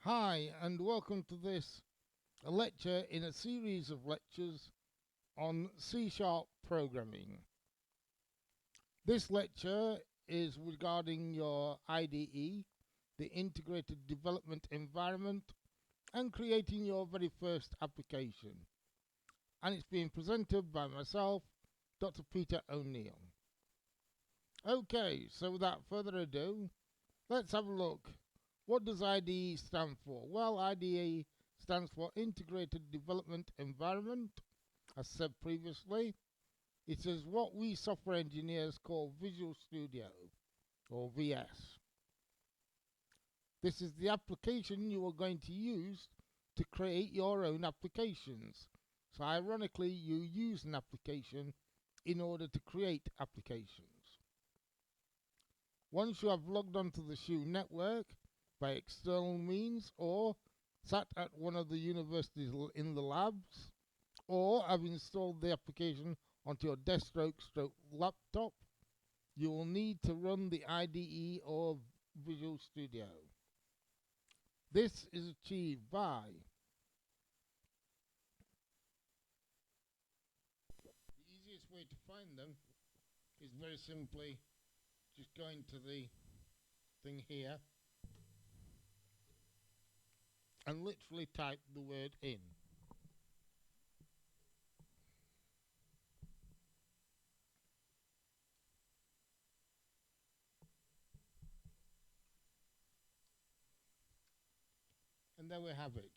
Hi, and welcome to this lecture in a series of lectures on C# programming. This lecture is regarding your IDE, the Integrated Development Environment, and creating your very first application. And it's being presented by myself, Dr. Peter O'Neill. Okay, so without further ado, let's have a look. What does IDE stand for? Well, IDE stands for Integrated Development Environment. As said previously, it is what we software engineers call Visual Studio, or VS. This is the application you are going to use to create your own applications. So ironically, you use an application in order to create applications. Once you have logged onto the SHU network by external means or sat at one of the universities in the labs or have installed the application onto your desktop/laptop, you will need to run the IDE or Visual Studio. This is achieved by the easiest way to find them is very simply just going to the thing here and literally type the word in. And there we have it.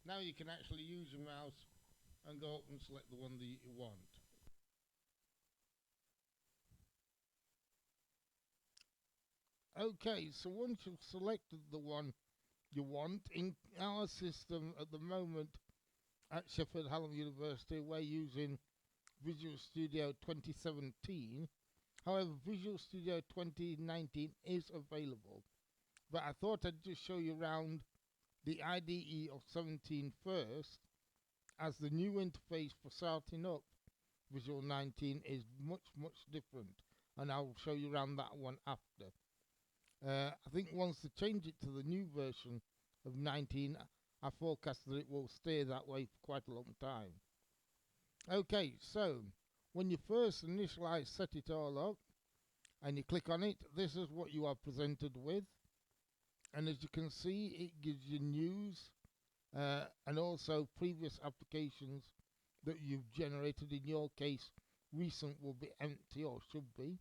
Now you can actually use your mouse and go up and select the one that you want. Okay, so once you've selected the one you want, in our system at the moment at Sheffield Hallam University, we're using Visual Studio 2017. However, Visual Studio 2019 is available. But I thought I'd just show you around the IDE of 17 first, as the new interface for starting up Visual 19 is much different, and I'll show you around that one after. I think once they change it to the new version of 19, I forecast that it will stay that way for quite a long time. Okay, so when you first initialize set it all up and you click on it, this is what you are presented with. And as you can see, it gives you news and also previous applications that you've generated. In your case, recent will be empty or should be.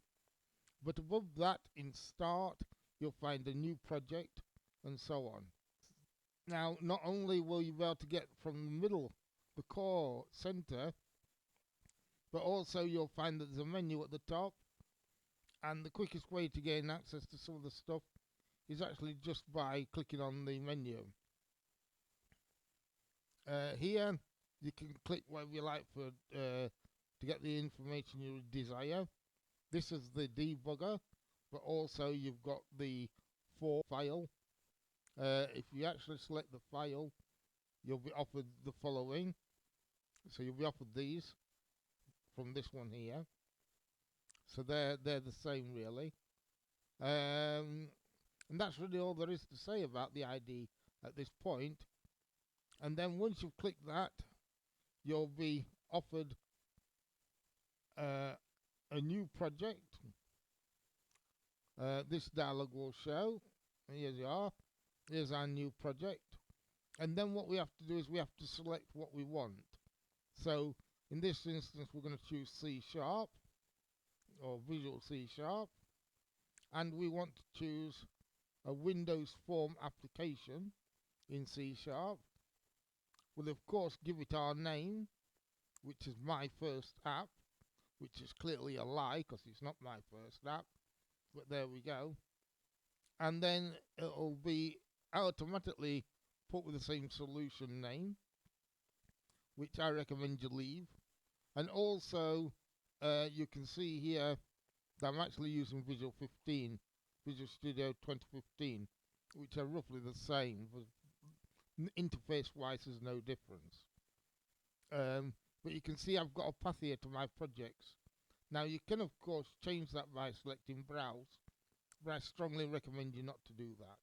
But above that, in start, you'll find a new project and so on. Now, not only will you be able to get from the middle, the core center, but also you'll find that there's a menu at the top, and the quickest way to gain access to some of the stuff is actually just by clicking on the menu. Here you can click whatever you like for to get the information you desire. This is the debugger, but also you've got the for file. If you actually select the file, you'll be offered the following. So you'll be offered these from this one here. So they're the same really. And that's really all there is to say about the ID at this point. And then once you've clicked that, you'll be offered a new project. This dialog will show. Here you are. Here's our new project. And then what we have to do is we have to select what we want. So in this instance, we're going to choose C# or Visual C#. And we want to choose a Windows Form application in C#. We'll of course give it our name, which is my first app, which is clearly a lie because it's not my first app, but there we go. And then it'll be automatically put with the same solution name, which I recommend you leave. And also you can see here that I'm actually using Visual Studio 2015, which are roughly the same. Interface wise there's no difference. But you can see I've got a path here to my projects. Now you can of course change that by selecting browse, but I strongly recommend you not to do that.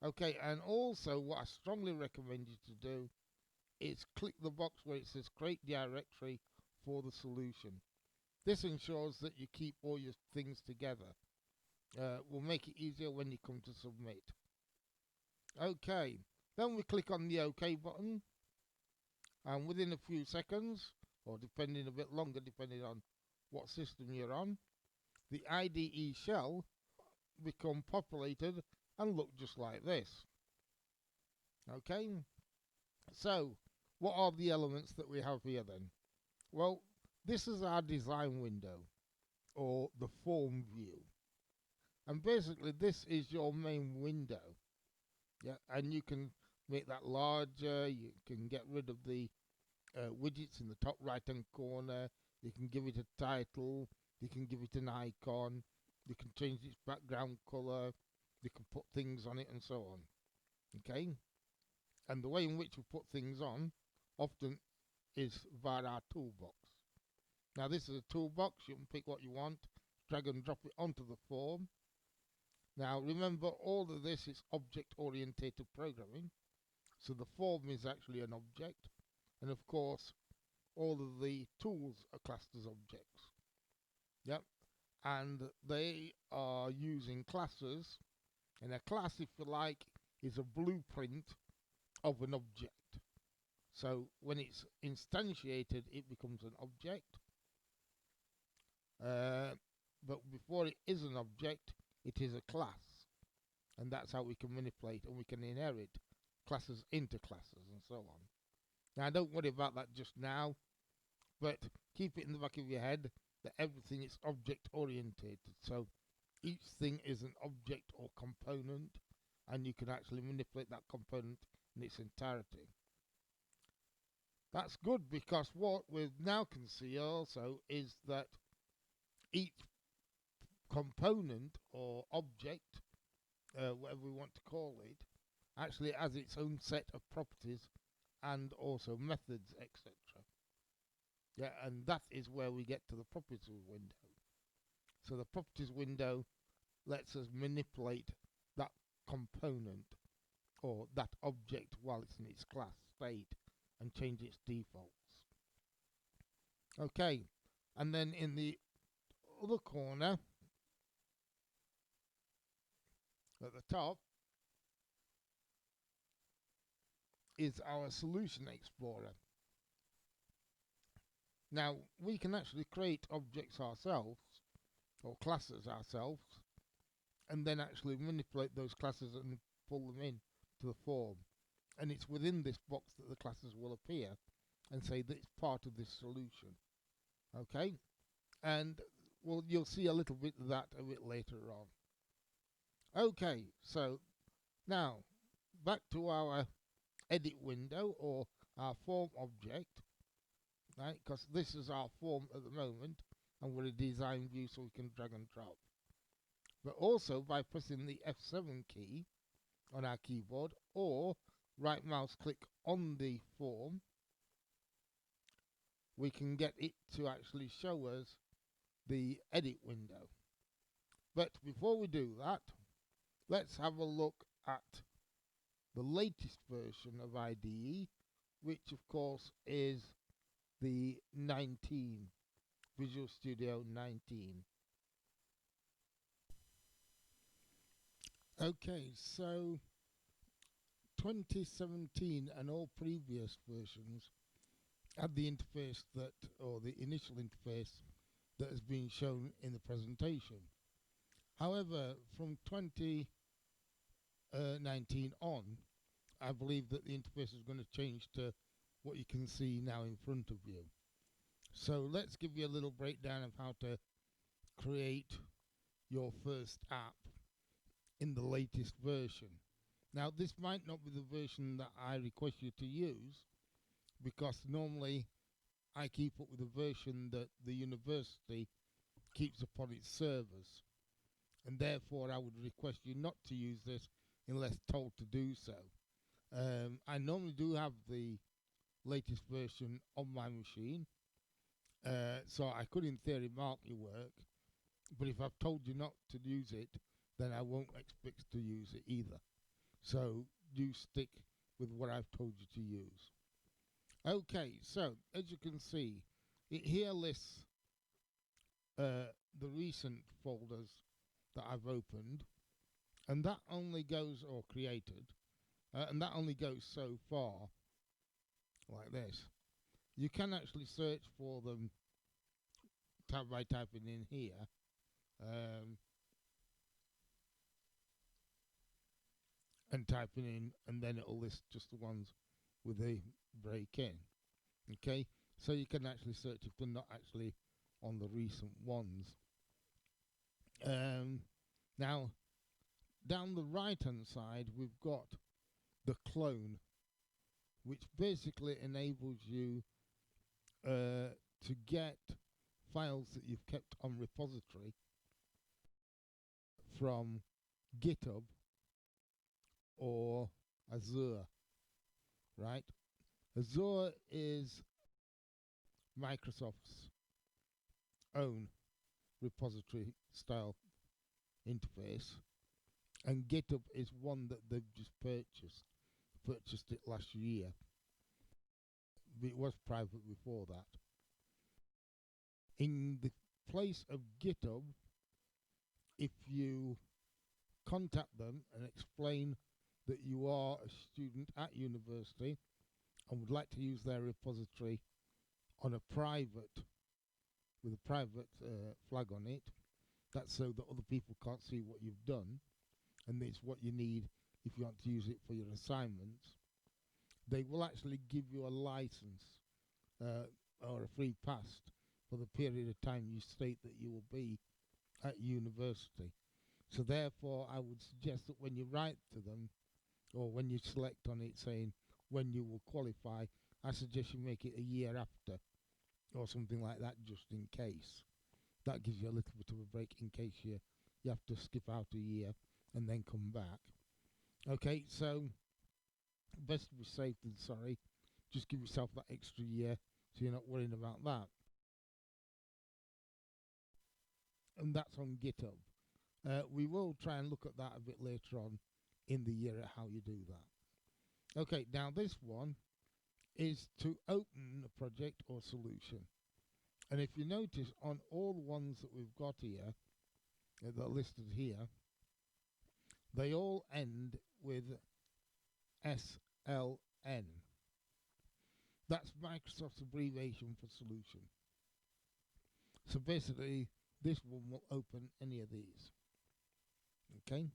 Okay, and also what I strongly recommend you to do is click the box where it says create directory for the solution. This ensures that you keep all your things together. Will make it easier when you come to submit. Okay, then we click on the OK button, and within a few seconds, or depending a bit longer depending on what system you're on, the IDE shell become populated and look just like this. Okay, so what are the elements that we have here then? Well, this is our design window, or the form view, and basically this is your main window. Yeah, and you can make that larger. You can get rid of the widgets in the top right hand corner. You can give it a title. You can give it an icon. You can change its background color. You can put things on it and so on. Okay, and the way in which we put things on often is via our toolbox. Now this is a toolbox. You can pick what you want, drag and drop it onto the form. Now remember, all of this is object oriented programming, so the form is actually an object, and of course all of the tools are classed as objects. Yep, and they are using classes, and a class, if you like, is a blueprint of an object. So when it's instantiated, it becomes an object, but before it is an object, it is a class, and that's how we can manipulate and we can inherit classes into classes and so on. Now don't worry about that just now, but keep it in the back of your head that everything is object oriented. So each thing is an object or component, and you can actually manipulate that component in its entirety. That's good, because what we now can see also is that each component or object, whatever we want to call it, actually has its own set of properties and also methods, etc. Yeah, and that is where we get to the properties window. So the properties window lets us manipulate that component or that object while it's in its class state and change its defaults. Okay, and then in the other corner at the top is our Solution Explorer. Now we can actually create objects ourselves or classes ourselves, and then actually manipulate those classes and pull them in to the form. And it's within this box that the classes will appear and say that it's part of this solution. Okay, and well, you'll see a little bit of that a bit later on. Okay, so now back to our edit window or our form object, right? Because this is our form at the moment, and we're a design view, so we can drag and drop. But also by pressing the F7 key on our keyboard or right mouse click on the form, we can get it to actually show us the edit window. But before we do that, let's have a look at the latest version of IDE, which of course is the 19, Visual Studio 19. Okay, so 2017 and all previous versions had the interface that, or the initial interface that has been shown in the presentation. However, from 2019 on, I believe that the interface is going to change to what you can see now in front of you. So let's give you a little breakdown of how to create your first app in the latest version. Now this might not be the version that I request you to use, because normally I keep up with the version that the university keeps upon its servers, and therefore I would request you not to use this unless told to do so. I normally do have the latest version on my machine, so I could in theory mark your work, but if I've told you not to use it, then I won't expect to use it either. So you stick with what I've told you to use. Okay, so as you can see, it here lists the recent folders that I've opened, and that only goes, or created, and that only goes so far, like this. You can actually search for them by typing in here. And typing in, and then it'll list just the ones with the break in. Okay, so you can actually search if they're not actually on the recent ones. Now, down the right hand side, we've got the clone, which basically enables you to get files that you've kept on repository from GitHub or Azure, right? Azure is Microsoft's own repository style interface, and GitHub is one that they've just purchased it last year. It was private before that. In the place of GitHub, if you contact them and explain that you are a student at university and would like to use their repository on a private, with a private flag on it, that's so that other people can't see what you've done, and it's what you need if you want to use it for your assignments. They will actually give you a license or a free pass for the period of time you state that you will be at university. So therefore, I would suggest that when you write to them, or when you select on it saying when you will qualify, I suggest you make it a year after, or something like that, just in case. That gives you a little bit of a break in case you have to skip out a year and then come back. Okay, so best to be safe than sorry. Just give yourself that extra year so you're not worrying about that. And that's on GitHub. We will try and look at that a bit later on in the year at how you do that. Okay, now this one is to open a project or solution. And if you notice on all the ones that we've got here, that are listed here, they all end with SLN. That's Microsoft's abbreviation for solution. So basically, this one will open any of these. Okay?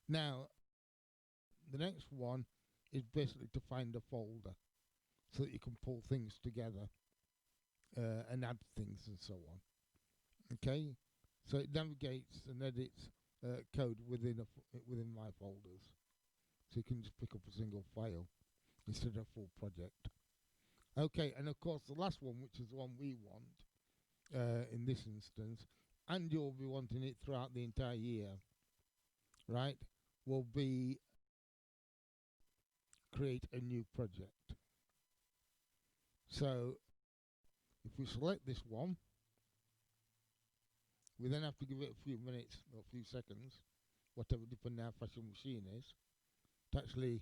Now, the next one is basically to find a folder so that you can pull things together and add things and so on. Okay? So it navigates and edits code within my folders. So you can just pick up a single file instead of a full project. Okay, and of course the last one, which is the one we want in this instance, and you'll be wanting it throughout the entire year, right, will be create a new project. So if we select this one, we then have to give it a few minutes or a few seconds, whatever depending on how fast your machine is, to actually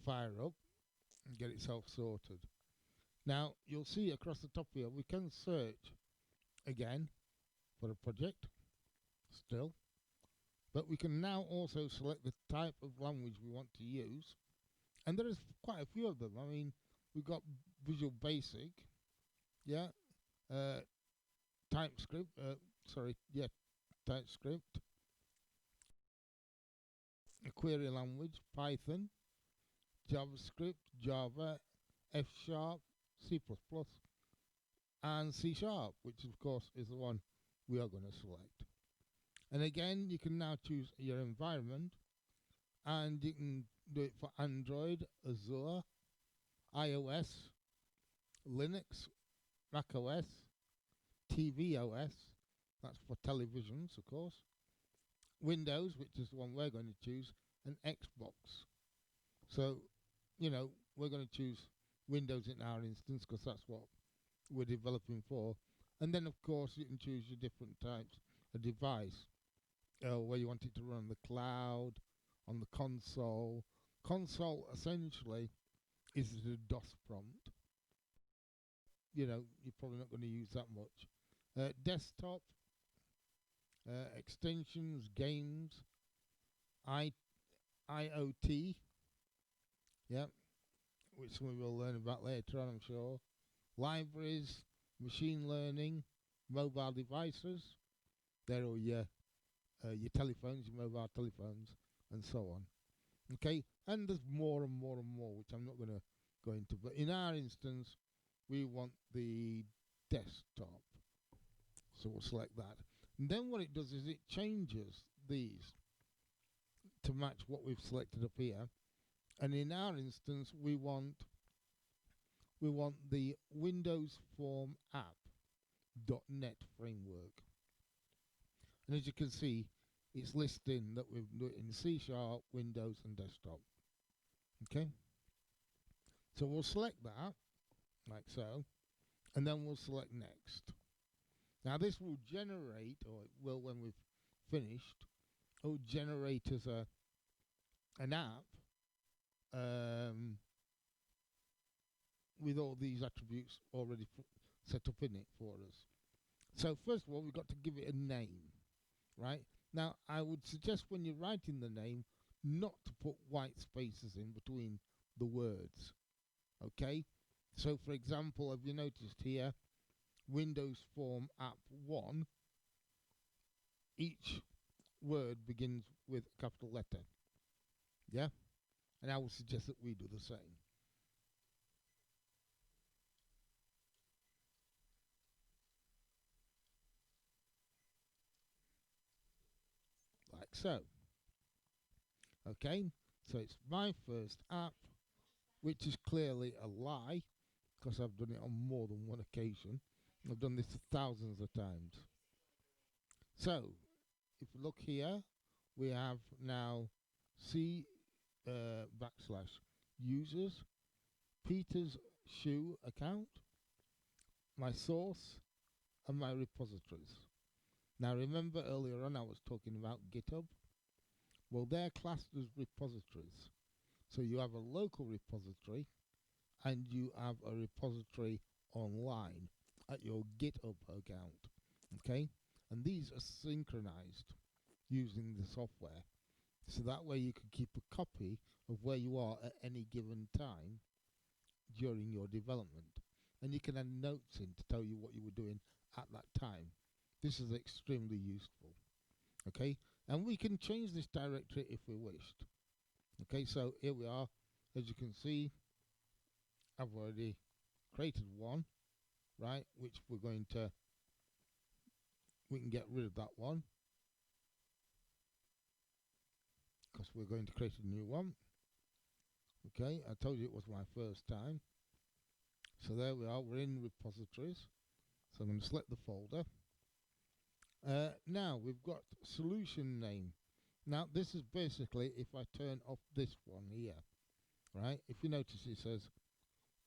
fire up and get itself sorted. Now you'll see across the top here we can search again for a project still, but we can now also select the type of language we want to use, and there is quite a few of them. I mean, we've got Visual Basic, yeah, TypeScript, TypeScript, a query language, Python, JavaScript, Java, F Sharp, C++, and C Sharp, which of course is the one we are going to select. And again, you can now choose your environment, and you can do it for Android, Azure, iOS, Linux, Mac OS, TV OS, that's for televisions, of course, Windows, which is the one we're going to choose, and Xbox. So, you know, we're going to choose Windows in our instance because that's what we're developing for. And then, of course, you can choose your different types of device. where you want it to run on the cloud, on the console. Console essentially is the DOS prompt. You know, you're probably not going to use that much. Desktop, extensions, games, I IoT, yeah, which we will learn about later on, I'm sure. Libraries, machine learning, mobile devices. They're all your telephones, your mobile telephones, and so on. Okay, and there's more and more and more, which I'm not going to go into. But in our instance, we want the desktop, so we'll select that. And then what it does is it changes these to match what we've selected up here. And in our instance, we want the Windows Form App .NET framework. And as you can see, it's listing that we've done it in C#, Windows, and desktop. Okay, so we'll select that like so, and then we'll select next. Now this will generate, or it will when we've finished, it will generate as an app with all these attributes already set up in it for us. So first of all, we've got to give it a name, right? Now I would suggest when you're writing the name not to put white spaces in between the words. Okay, so for example, have you noticed here, Windows Form App 1, each word begins with a capital letter. Yeah, and I would suggest that we do the same. Like so. Okay, so it's my first app, which is clearly a lie, because I've done it on more than one occasion. I've done this thousands of times. So, if you look here, we have now C backslash users, Peter's shoe account, my source, and my repositories. Now remember earlier on I was talking about GitHub? Well, they're classed as repositories. So you have a local repository and you have a repository online at your GitHub account. Okay? And these are synchronized using the software. So that way you can keep a copy of where you are at any given time during your development. And you can add notes in to tell you what you were doing at that time. This is extremely useful. Okay? And we can change this directory if we wished. Okay, so here we are. As you can see, I've already created one, right? Which we can get rid of that one, because we're going to create a new one. Okay, I told you it was my first time. So there we are, we're in repositories. So I'm going to select the folder. Now we've got solution name. Now this is basically if I turn off this one here, right? If you notice it says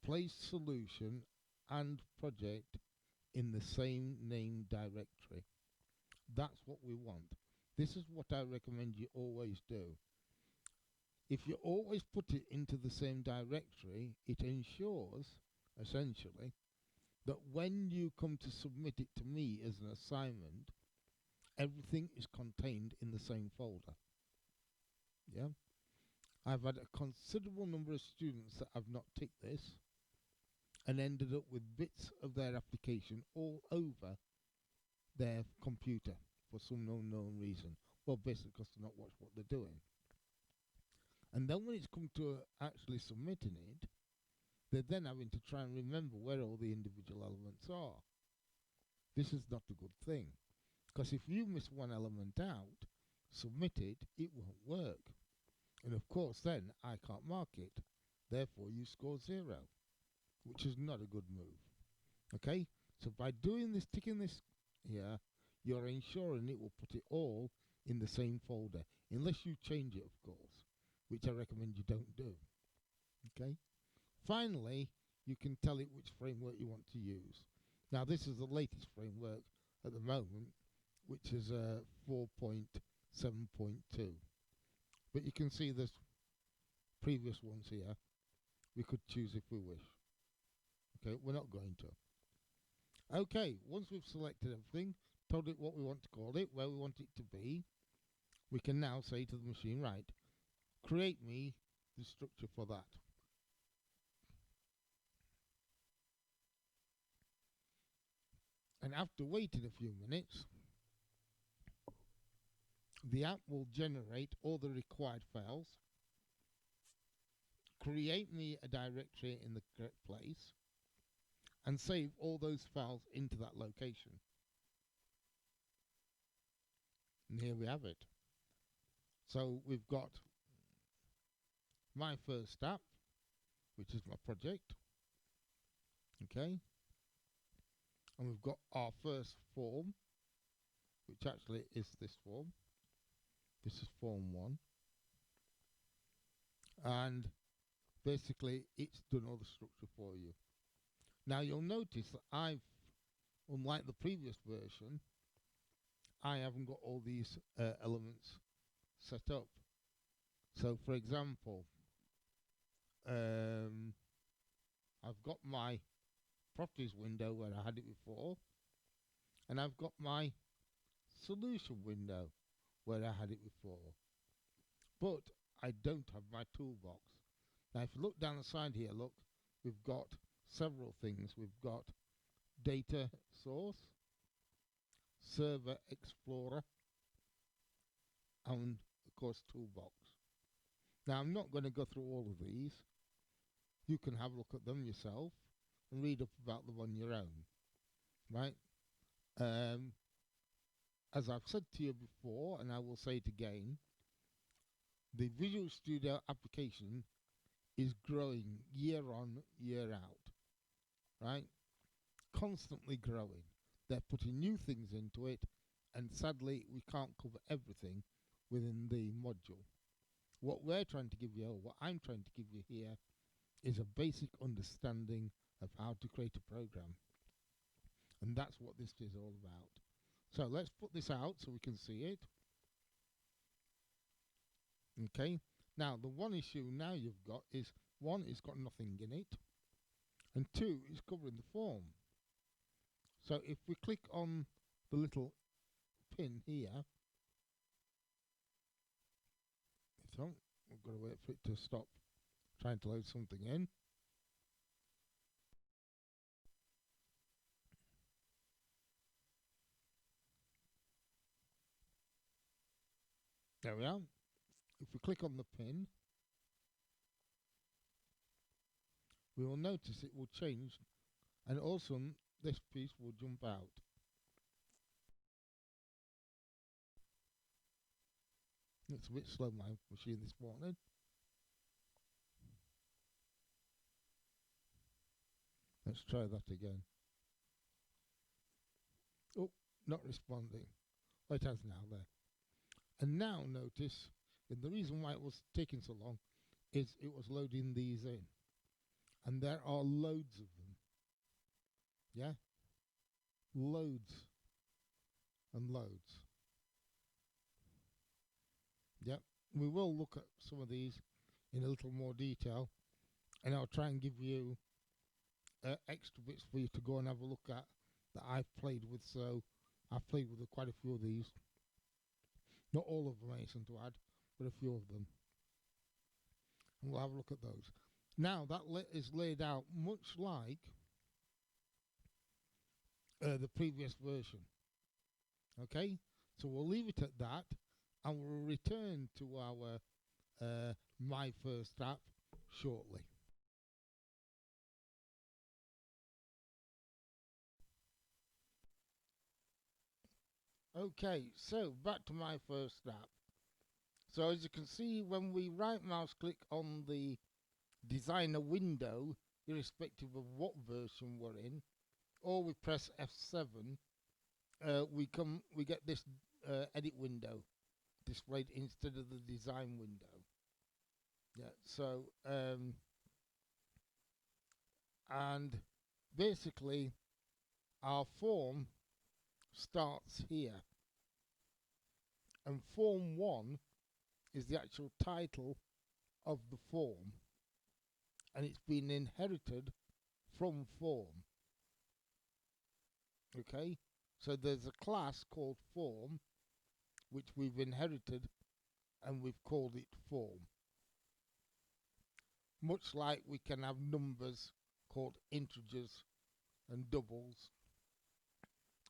place solution and project in the same name directory. That's what we want. This is what I recommend you always do. If you always put it into the same directory, it ensures, essentially, that when you come to submit it to me as an assignment, everything is contained in the same folder. Yeah? I've had a considerable number of students that have not ticked this and ended up with bits of their application all over their computer for some unknown reason. Well, basically because they're not watching what they're doing. And then when it's come to actually submitting it, they're then having to try and remember where all the individual elements are. This is not a good thing. Because if you miss one element out, submit it, it won't work. And of course then I can't mark it. Therefore you score 0, which is not a good move. Okay? So by doing this, ticking this here, you're ensuring it will put it all in the same folder. Unless you change it, of course, which I recommend you don't do. Okay? Finally, you can tell it which framework you want to use. Now this is the latest framework at the moment, which is 4.0. 7.2. But you can see there's previous ones here. We could choose if we wish. Okay, we're not going to. Okay, once we've selected everything, told it what we want to call it, where we want it to be, we can now say to the machine, right, create me the structure for that. And after waiting a few minutes, the app will generate all the required files, create me a directory in the correct place, and save all those files into that location. And here we have it. So we've got my first app, which is my project. Okay. And we've got our first form, which actually is this form. This is form 1. And basically, it's done all the structure for you. Now, you'll notice that unlike the previous version, I haven't got all these elements set up. So, for example, I've got my properties window where I had it before, and I've got my solution window where I had it before. But I don't have my toolbox. Now, if you look down the side here, look, we've got several things. We've got data source, server explorer, and of course toolbox. Now, I'm not going to go through all of these. You can have a look at them yourself and read up about them on your own, right? As I've said to you before, and I will say it again, the Visual Studio application is growing year on, year out, right? Constantly growing. They're putting new things into it, and sadly, we can't cover everything within the module. What we're trying to give you, or what I'm trying to give you here, is a basic understanding of how to create a program. And that's what this is all about. So let's put this out so we can see it. Okay. Now, the one issue now you've got is, 1, it's got nothing in it, and 2, it's covering the form. So if we click on the little pin here, so we've got to wait for it to stop trying to load something in. There we are. If we click on the pin, we will notice it will change, and also this piece will jump out. It's a bit slow, my machine this morning. Let's try that again. Oh, not responding. Oh, it has now there. And now notice, and the reason why it was taking so long is it was loading these in. And there are loads of them. Yeah? Loads and loads. Yep. We will look at some of these in a little more detail, and I'll try and give you extra bits for you to go and have a look at that I've played with. So I've played with quite a few of these. Not all of them, I hasten to add, but a few of them. And we'll have a look at those. Now, that is laid out much like the previous version. Okay? So we'll leave it at that, and we'll return to our My First App shortly. Okay, so back to My First App. So as you can see, when we right mouse click on the designer window, irrespective of what version we're in, or we press F7, we get this edit window displayed instead of the design window. Yeah, so and basically our form starts here, And form 1 is the actual title of the form, and it's been inherited from form. Okay, so there's a class called form which we've inherited, and we've called it form. Much like we can have numbers called integers and doubles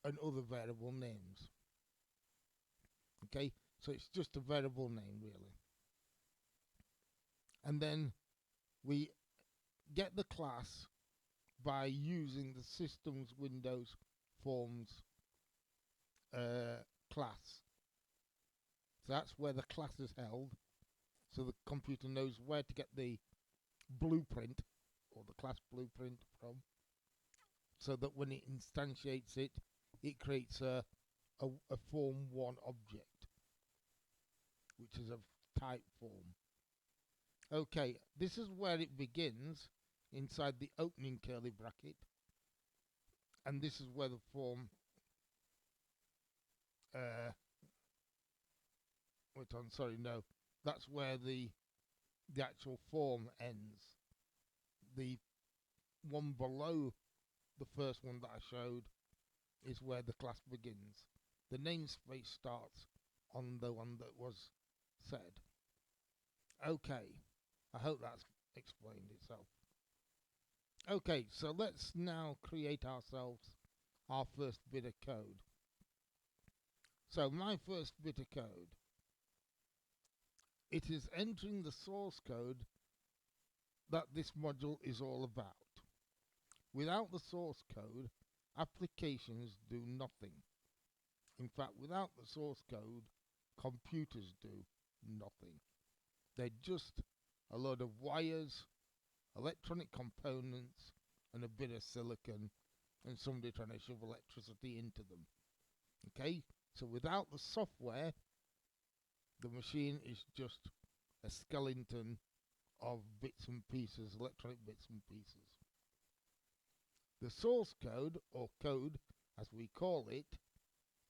and other variable names. Okay, so it's just a variable name really. And then we get the class by using the Systems Windows Forms class. So that's where the class is held, so the computer knows where to get the blueprint or the class blueprint from, so that when it instantiates it, it creates a form 1 object, which is a type form. Okay, this is where it begins inside the opening curly bracket, and this is where the form that's where the actual form ends. The one below the first one that I showed is where the class begins. The namespace starts on the one that was said. Okay, I hope that's explained itself. Okay, so let's now create ourselves our first bit of code. So my first bit of code, it is entering the source code that this module is all about. Without the source code, applications do nothing. In fact, without the source code, computers do nothing. They're just a load of wires, electronic components, and a bit of silicon, and somebody trying to shove electricity into them. Okay, so without the software, the machine is just a skeleton of bits and pieces, electronic bits and pieces. The source code, or code as we call it,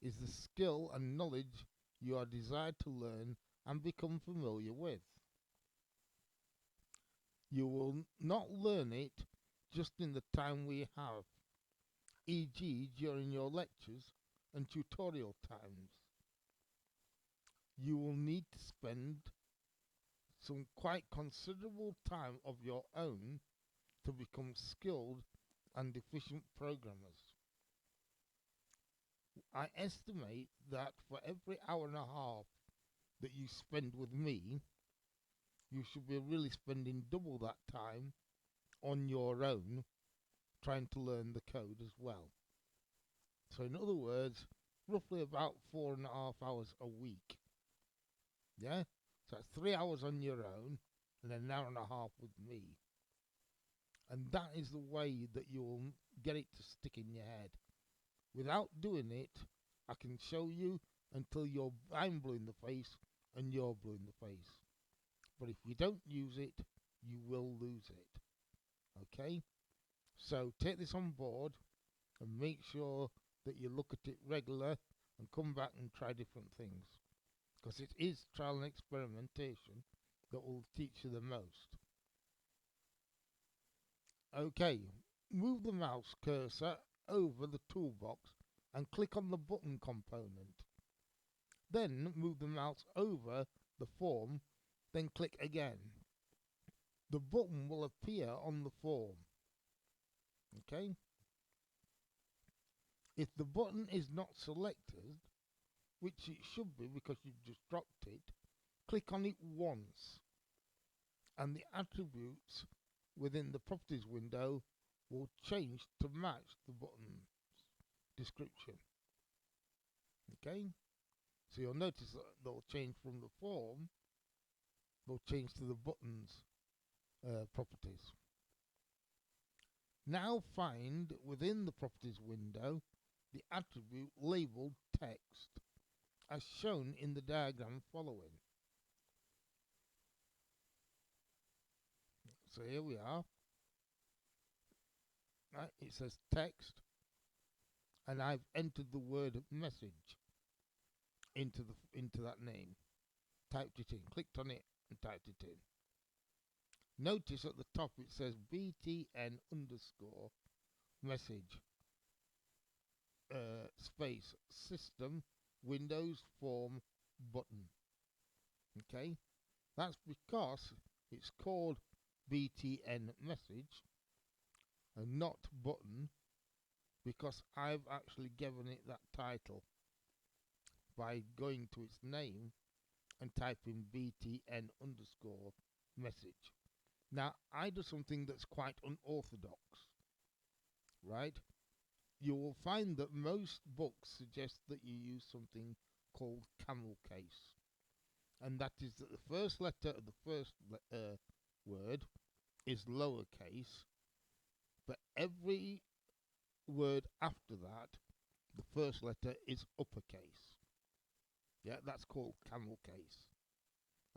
is the skill and knowledge you are desired to learn and become familiar with. You will not learn it just in the time we have, e.g. during your lectures and tutorial times. You will need to spend some quite considerable time of your own to become skilled and efficient programmers. I estimate that for every hour and a half that you spend with me, you should be really spending double that time on your own trying to learn the code as well. So in other words, roughly about 4.5 hours a week. Yeah? So that's 3 hours on your own and an hour and a half with me. And that is the way that you'll get it to stick in your head. Without doing it, I can show you until I'm blue in the face and you're blue in the face. But if you don't use it, you will lose it. Okay? So take this on board and make sure that you look at it regular and come back and try different things. Because it is trial and experimentation that will teach you the most. Okay, move the mouse cursor over the toolbox and click on the button component. Then move the mouse over the form, then click again. The button will appear on the form. Okay? If the button is not selected, which it should be because you've just dropped it, click on it once and the attributes within the properties window will change to match the button's description. Okay? So you'll notice that they'll change from the form, they'll change to the button's properties. Now find within the properties window the attribute labeled text as shown in the diagram following. So here we are. Right, it says text and I've entered the word message. into that name. Typed it in, clicked on it and typed it in. Notice at the top it says btn underscore message space system Windows form button. Okay, that's because it's called btn message and not button, because I've actually given it that title by going to its name and typing btn underscore message. Now, I do something that's quite unorthodox, right? You will find that most books suggest that you use something called camel case, and that is that the first letter of the first word is lowercase, but every word after that, the first letter is uppercase. Yeah, that's called camel case.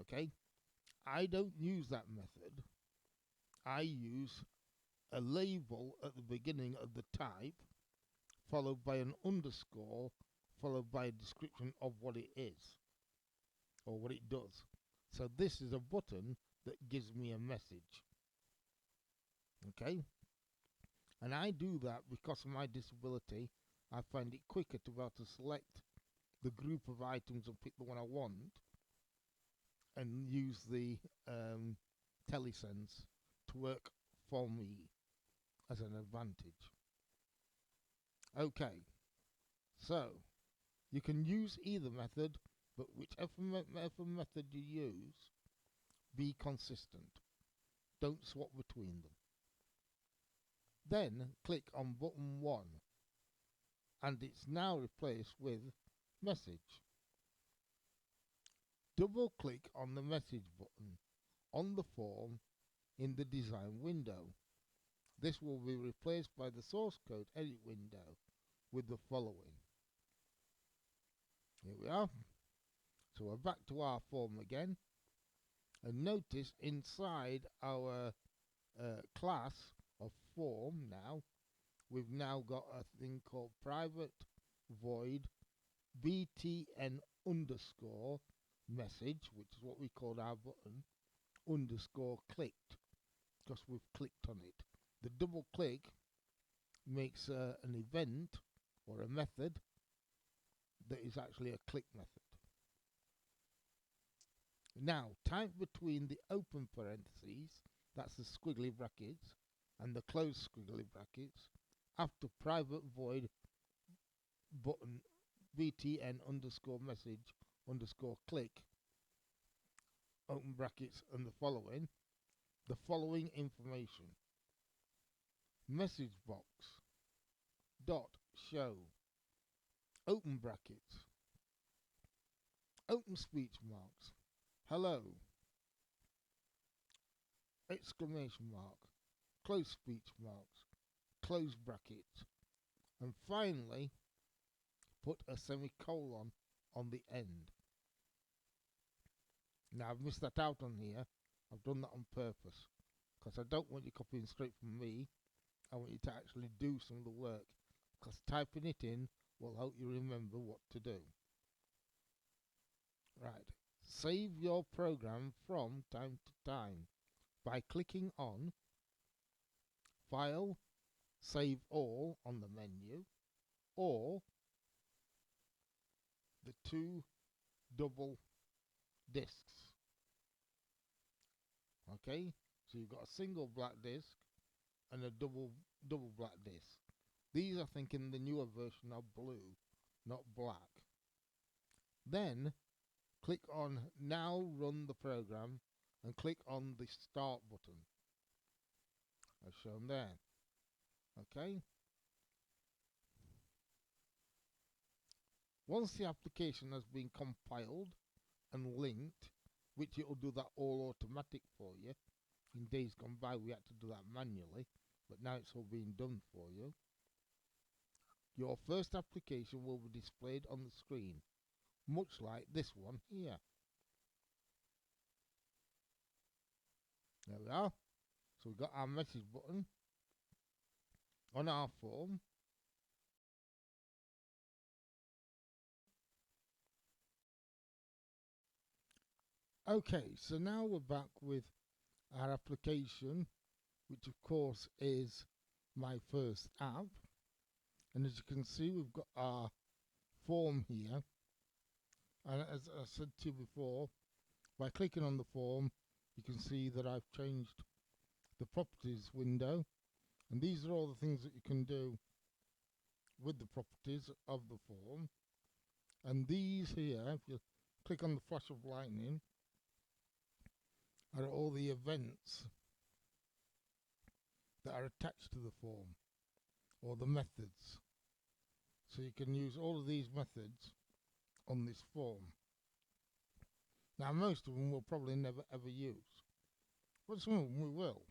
Okay? I don't use that method. I use a label at the beginning of the type, followed by an underscore, followed by a description of what it is, or what it does. So this is a button that gives me a message. Okay? And I do that because of my disability. I find it quicker to be able to select the group of items and pick the one I want, and use the telesense to work for me as an advantage. Okay, so you can use either method, but whichever method you use, be consistent. Don't swap between them. Then click on button 1, and it's now replaced with message. Double click on the message button on the form in the design window. This will be replaced by the source code edit window with the following. Here we are. So we're back to our form again, and notice inside our class of form now, we've now got a thing called private void btn underscore message, which is what we called our button, underscore clicked, because we've clicked on it. The double click makes an event or a method that is actually a click method. Now, type between the open parentheses, that's the squiggly brackets, and the closed squiggly brackets, after private void button btn underscore message underscore click, open brackets, and the following information. Message box dot show, open brackets, open speech marks, hello, exclamation mark, close speech marks, close brackets, and finally put a semicolon on the end. Now I've missed that out on here. I've done that on purpose because I don't want you copying straight from me. I want you to actually do some of the work, because typing it in will help you remember what to do. Right. Save your program from time to time by clicking on File, Save All on the menu, or the 2 double discs. Okay, so you've got a single black disc and a double black disc. These I think in the newer version are blue, not black. Then click on Now Run the Program and click on the Start button as shown there. Okay. Once the application has been compiled and linked, which it will do that all automatic for you. In days gone by we had to do that manually, but now it's all being done for you. Your first application will be displayed on the screen, much like this one here. There we are. So we've got our message button on our form. Okay, so now we're back with our application, which of course is my first app. And as you can see, we've got our form here. And as I said to you before, by clicking on the form, you can see that I've changed the properties window. And these are all the things that you can do with the properties of the form. And these here, if you click on the flash of lightning, are all the events that are attached to the form, or the methods. So you can use all of these methods on this form. Now most of them we'll probably never ever use, but some of them we will.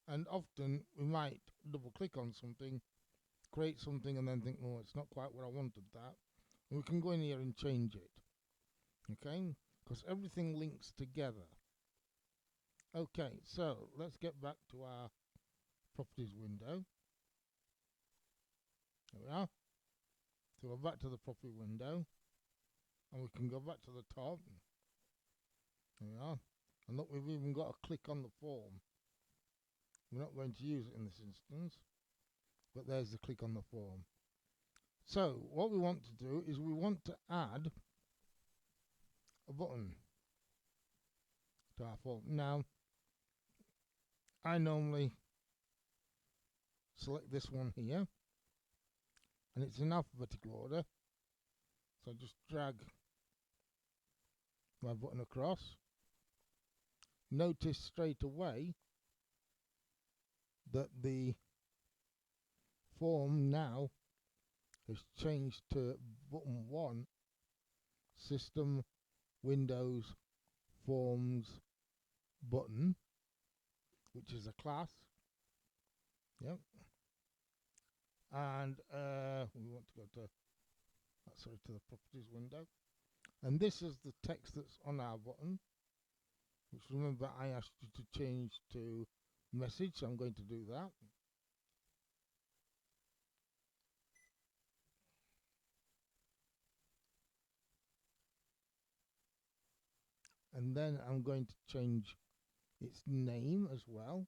And often we might double click on something, create something, and then think, oh, it's not quite what I wanted that. And we can go in here and change it. Okay? Because everything links together. Okay, so let's get back to our properties window. There we are. So we're back to the property window, and we can go back to the top. There we are. And look, we've even got a click on the form. We're not going to use it in this instance, but there's the click on the form. So what we want to do is we want to add a button to our form. Now, I normally select this one here, and it's in alphabetical order. So I just drag my button across. Notice straight away that the form now has changed to button 1, System, Windows, Forms, Button, which is a class. Yep. And we want to go to the properties window. And this is the text that's on our button, which remember I asked you to change to message, so I'm going to do that. And then I'm going to change its name as well.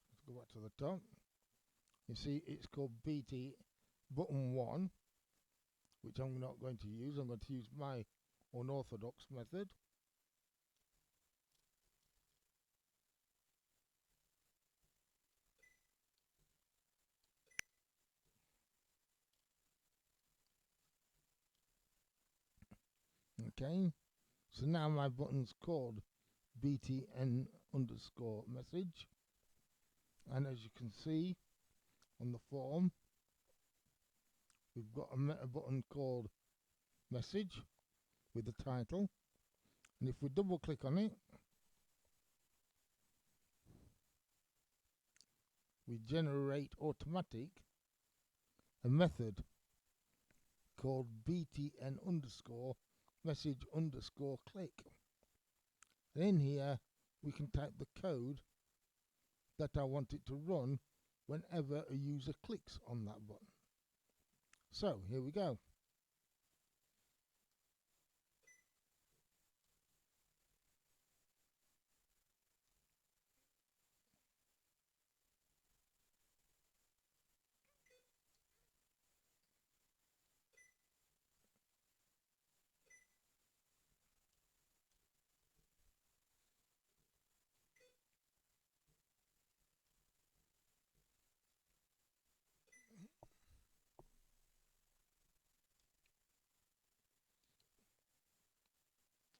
Let's go back to the top. You see it's called BT button 1, which I'm not going to use. I'm going to use my unorthodox method. Okay, so now my button's called BTN underscore message, and as you can see on the form, we've got a meta button called message with the title, and if we double click on it, we generate automatic a method called BTN underscore message underscore click. And in here we can type the code that I want it to run whenever a user clicks on that button. So here we go.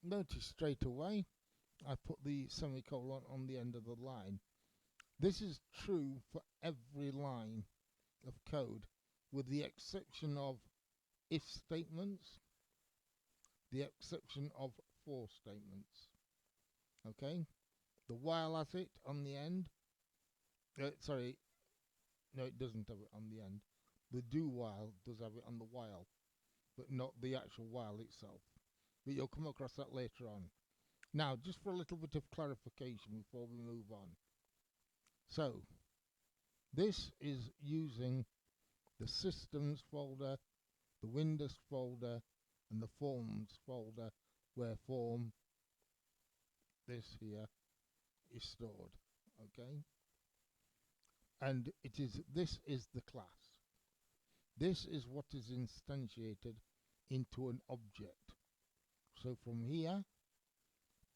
Notice straight away I put the semicolon on the end of the line. This is true for every line of code, with the exception of if statements, the exception of for statements. Okay? The while has it on the end. Sorry, no, it doesn't have it on the end. The do while does have it on the while, but not the actual while itself. But you'll come across that later on. Now, just for a little bit of clarification before we move on. So, this is using the Systems folder, the Windows folder, and the Forms folder where form this here is stored. Okay, and this is the class. This is what is instantiated into an object. So from here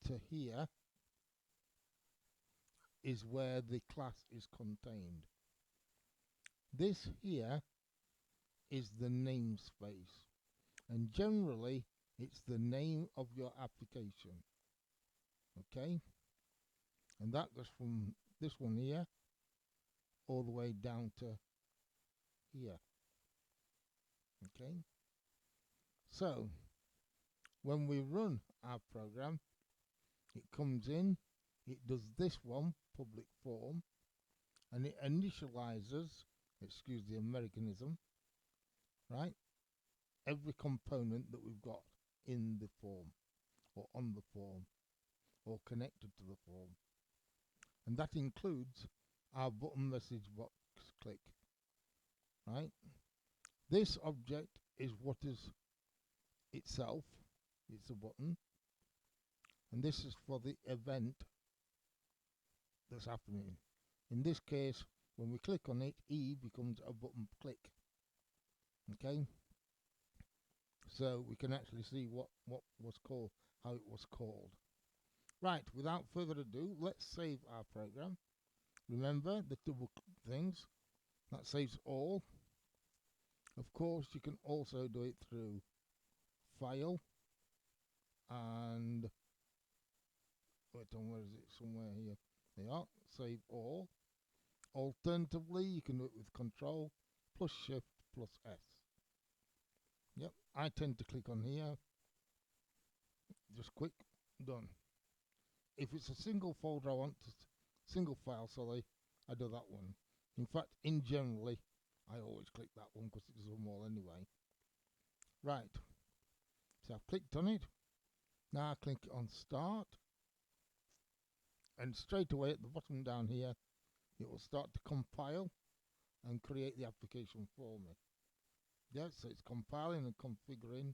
to here is where the class is contained. This here is the namespace, and generally it's the name of your application. Okay, and that goes from this one here all the way down to here. Okay, so when we run our program, it comes in, it does this one, public form, and it initializes, excuse the Americanism, right, every component that we've got in the form, or on the form, or connected to the form. And that includes our button message box click, right? This object is what is itself, it's a button, and this is for the event that's happening. In this case, when we click on it, E becomes a button click. Okay, so we can actually see what was called, how it was called. Right, without further ado, let's save our program. Remember the double things, that saves all. Of course, you can also do it through File and wait on, where is it? Somewhere here. They are. Save all. Alternatively, you can do it with Control plus Shift plus S. Yep, I tend to click on here. Just quick, done. If it's a single folder I want to, single file, sorry, I do that one. In fact, in generally, I always click that one because it does them all anyway. Right, so I've clicked on it. Now I click on Start, and straight away at the bottom down here, it will start to compile and create the application for me. Yeah, so it's compiling and configuring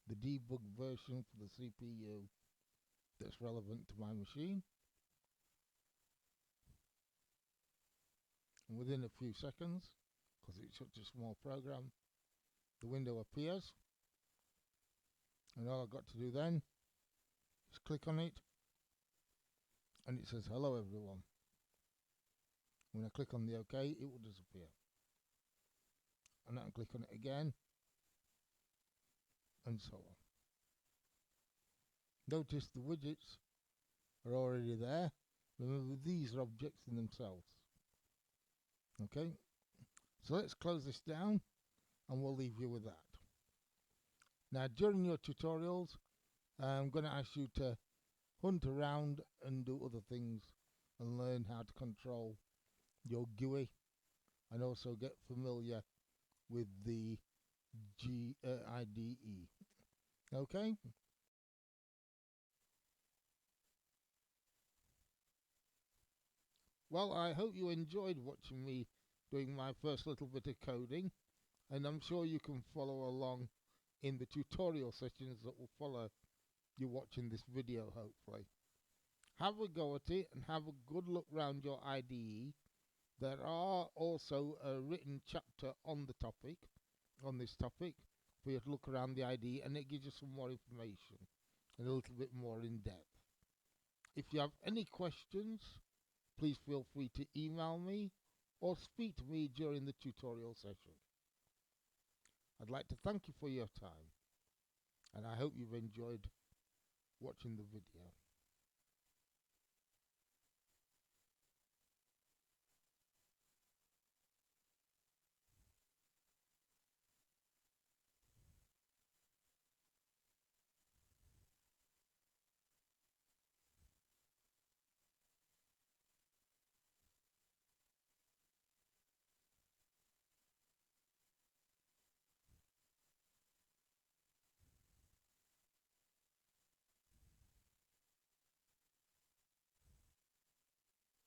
the debug version for the CPU that's relevant to my machine. And within a few seconds, because it's such a small program, the window appears. And all I've got to do then is click on it, and it says hello everyone. When I click on the OK, it will disappear. And I can click on it again, and so on. Notice the widgets are already there. Remember, these are objects in themselves. Okay, so let's close this down, and we'll leave you with that. Now, during your tutorials, I'm going to ask you to hunt around and do other things and learn how to control your GUI, and also get familiar with the IDE. Okay? Well, I hope you enjoyed watching me doing my first little bit of coding, and I'm sure you can follow along in the tutorial sessions that will follow you watching this video, hopefully. Have a go at it and have a good look round your IDE. There are also a written chapter on the topic, on this topic, for you to look around the IDE, and it gives you some more information and a little bit more in depth. If you have any questions, please feel free to email me or speak to me during the tutorial session. I'd like to thank you for your time, and I hope you've enjoyed watching the video.